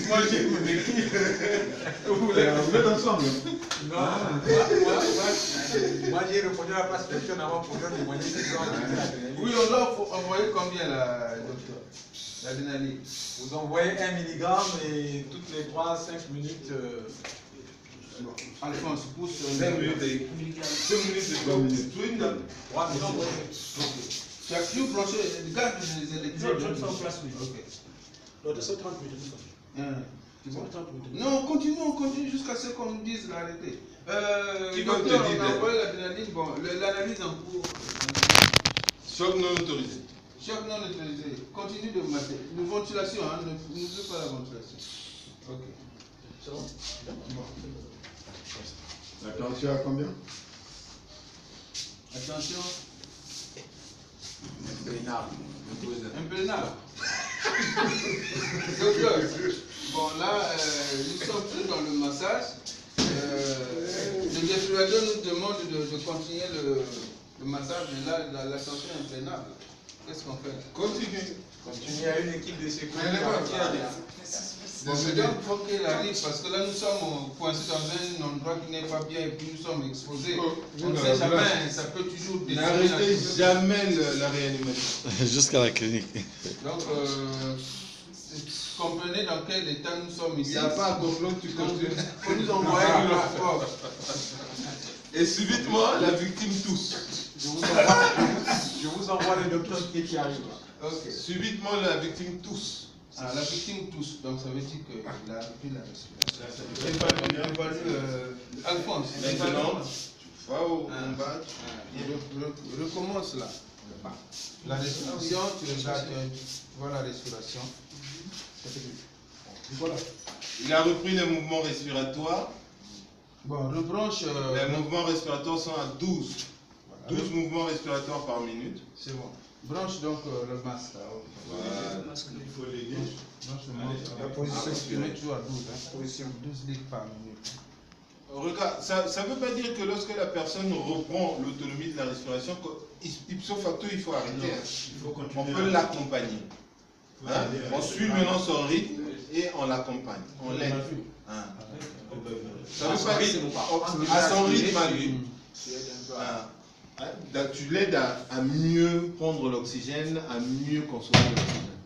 Moi, j'ai écrit. Vous êtes ensemble. Non, moi j'ai répondu à la place question avant pour donner des moyens. Oui, on doit envoyer combien là, docteur? L'adrénaline. Vous envoyez 1 mg et toutes les 3-5 minutes. Bon. Alphonse, pousse. 5 minutes et 2 minutes et 3 minutes. 3 minutes. Tu as cru plancher, garde les électrodes. Je le fais en place, oui. Ok. Non, de 30 minutes. Tu vois? Non, on continue jusqu'à ce qu'on nous dise l'arrêté. Qui va te Docteur, dire on a envoyé l'adrénaline, bon, l'analyse en cours. Choc non autorisé. Choc non autorisé. Continue de mater. Une ventilation, hein, n'oublie pas la ventilation. Ok. C'est bon? La tension à combien? Attention. Imprénable. Docteur, bon là, nous sommes tous dans le massage. Le défibrillateur nous demande de continuer le massage, mais là, la tension est imprénable. Qu'est-ce qu'on fait? Continue. Il y a une équipe de sécurité Mais qui arrive. Bon, mais donc, il faut qu'elle arrive parce que là, nous sommes coincés dans un endroit qui n'est pas bien et puis nous sommes exposés. On ne sait jamais, ça peut toujours décider. N'arrêtez jamais la réanimation. Jusqu'à la clinique. Donc, comprenez dans quel état nous sommes ici. Il n'y a pas à comprendre, tu continues. Il faut nous envoyer le rapport. Et subitement, la victime tousse. Je vous envoie le docteur qui arrive. Ok. Subitement, la victime tousse. Ah, la victime tousse, donc ça veut dire qu'il a repris la respiration. Évalue, Alphonse, Maintenant, tu vas au combat. recommence là. La respiration, tu regardes, tu vois la respiration. Voilà. Il a repris les mouvements respiratoires. Bon, rebranche. Les mouvements respiratoires sont à 12. Voilà. 12 mouvements respiratoires par minute. C'est bon. Branche donc le masque. Voilà. Il faut l'aider. Branche le masque. La position, tu mets toujours à 12. Hein. Position 12 litres par minute. Regarde, ça ne veut pas dire que lorsque la personne reprend l'autonomie de la respiration, ipso facto, il faut arrêter. Hein. Il faut continuer. On peut l'accompagner. Hein? On suit maintenant son rythme et on l'accompagne. On l'aide. Hein? Ça veut pas dire à son rythme à lui. Hein? Tu l'aides à mieux prendre l'oxygène, à mieux consommer l'oxygène.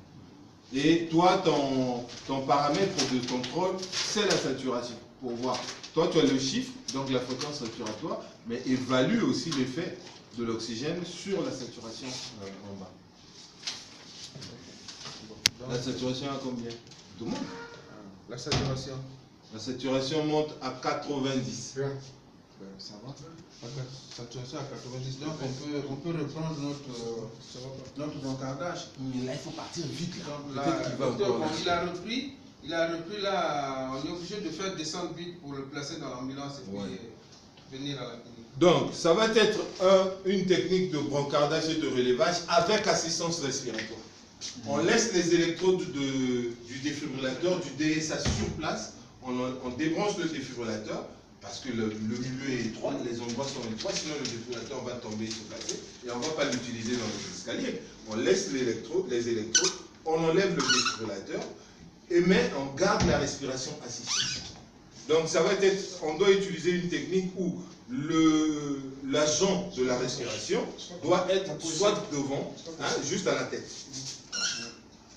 Et toi, ton paramètre de contrôle, c'est la saturation. Pour voir. Toi, tu as le chiffre, donc la fréquence respiratoire, mais évalue aussi l'effet de l'oxygène sur la saturation en bas. La saturation à combien? Tout le monde. La saturation. La saturation monte à 90. Ça va. Saturation à 90. Donc on peut reprendre notre brancardage. Mais là, il faut partir vite. Donc, Peut-être qu'il va docteur, encore. il a repris là, on est obligé de faire descendre vite pour le placer dans l'ambulance et puis venir à la clinique. Donc, ça va être une technique de brancardage et de relevage avec assistance respiratoire. On laisse les électrodes du défibrillateur, du DSA sur place, on débranche le défibrillateur parce que le milieu est étroit, les endroits sont étroits, sinon le défibrillateur va tomber et se casser et on ne va pas l'utiliser dans les escaliers. On laisse les électrodes, on enlève le défibrillateur, mais on garde la respiration assistée. Donc ça va être, on doit utiliser une technique où l'agent de la respiration doit être soit devant, hein, juste à la tête.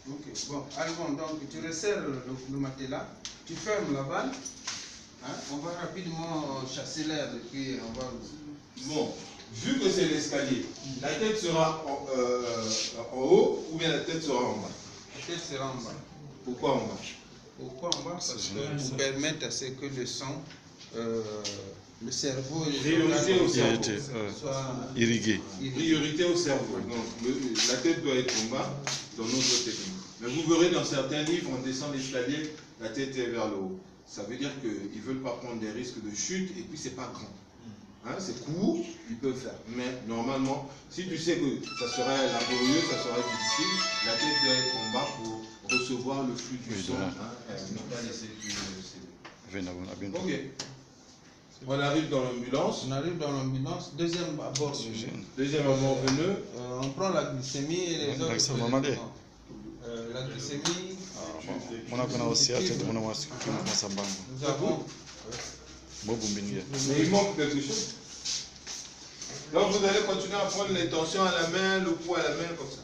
Ok, bon, Alphonse, donc tu resserres le matelas, tu fermes la vanne, hein, on va rapidement chasser l'air et puis on va... Bon, vu que c'est l'escalier, la tête sera en haut ou bien la tête sera en bas? La tête sera en bas. Pourquoi en bas? Pourquoi en bas? Parce que pour permettre à ce que le sang, le cerveau et Priorité au cerveau. soient Irrigué. Priorité au cerveau. Donc la tête doit être en bas dans notre technique. Mais vous verrez dans certains livres, on descend l'escalier, la tête est vers le haut. Ça veut dire qu'ils ne veulent pas prendre des risques de chute et puis c'est pas grand. Hein, c'est court, ils peuvent faire. Mais normalement, si tu sais que ça serait laborieux, ça serait difficile, la tête doit être en bas pour recevoir le flux du sang. Ne pas laisser Ok. On arrive dans l'ambulance. On arrive dans l'ambulance, deuxième abord. Deuxième abord veneux. On prend la glycémie et les autres. Ça va m'aller. La glycémie, Nous avons Mais il manque quelque chose. Donc vous allez continuer à prendre les tensions à la main, le pouls à la main, comme ça.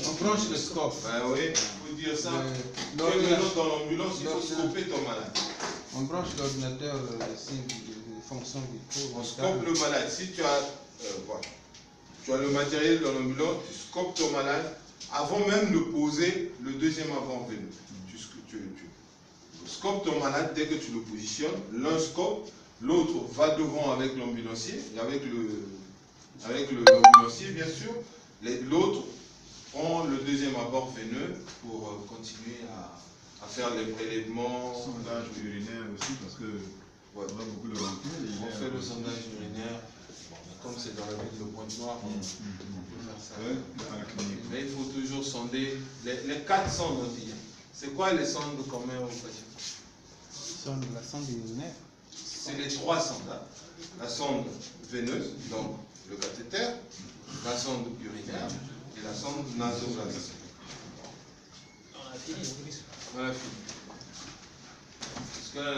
on branche le scope. Ben oui, il faut dire ça. Le- Tu es maintenant dans l'ambulance, il faut l'ordinateur. scoper ton malade. On branche l'ordinateur, les fonctions du cours. On scope le malade. Si tu as, voilà, tu as le matériel dans l'ambulance, tu scopes ton malade avant même de poser le deuxième avant venu. Tu scopes ton malade dès que tu le positionnes. L'un scope, l'autre va devant avec l'ambulancier, et avec l'ambulancier bien sûr. L'autre prend le deuxième abord veineux pour continuer à faire les prélèvements. Sondage urinaire aussi, parce que Ouais. on a beaucoup de vampires. On fait le sondage urinaire. Bon, mais comme c'est dans la ville de Pointe-Noire, on peut faire ça. Ouais, à la clinique. Mais il faut toujours sonder les 4 sondes. C'est quoi les sondes communes aux patients? La sonde urinaire. C'est les 3 sondes. Hein. La sonde veineuse, donc le cathéter, la sonde urinaire et la sonde nasogasique. Voilà, fini.